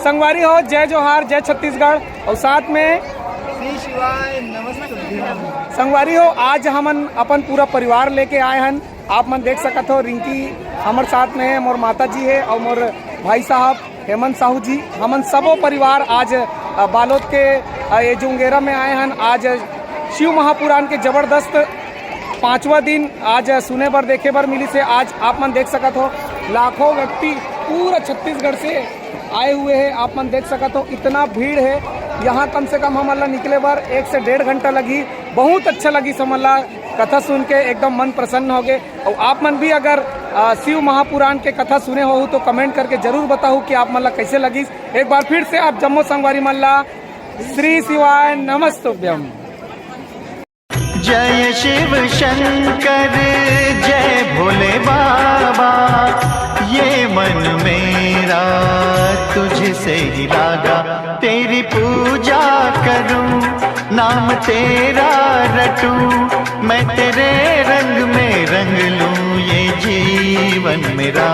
संगवारी हो, जय जोहार, जय छत्तीसगढ़। और साथ में श्री शिवाय नमस्ते। संगवारी हो, आज हमन अपन पूरा परिवार लेके आए हन। आप मन देख सकत हो, रिंकी हमारे साथ में है, मोर माता जी है और मोर भाई साहब हेमंत साहू जी। हमन सबो परिवार आज बालोद के ये जुंगेरा में आए हन। आज शिव महापुराण के जबरदस्त 5वां दिन आज सुने बर देखे बर मिली से। आज आप मन देख सकत हो, लाखों व्यक्ति पूरा छत्तीसगढ़ से आए हुए हैं। आप मन देख सकत हो, इतना भीड़ है यहाँ। कम से कम हमला निकले बार 1 से 1.5 घंटा लगी। बहुत अच्छा लगी समला कथा सुन के, एकदम मन प्रसन्न हो गए। और आप मन भी अगर शिव महापुराण के कथा सुने हो तो कमेंट करके जरूर बताओ कि आप मन कैसे लगी। एक बार फिर से आप जम्मू संगवारी मल्ला श्री शिवाय नमस्तुभ्यम। जय शिव शंकर जय भोले बाबा, ये मन मेरा तुझसे ही लागा। तेरी पूजा करूं, नाम तेरा रटूं, मैं तेरे रंग में रंग लूं, ये जीवन मेरा।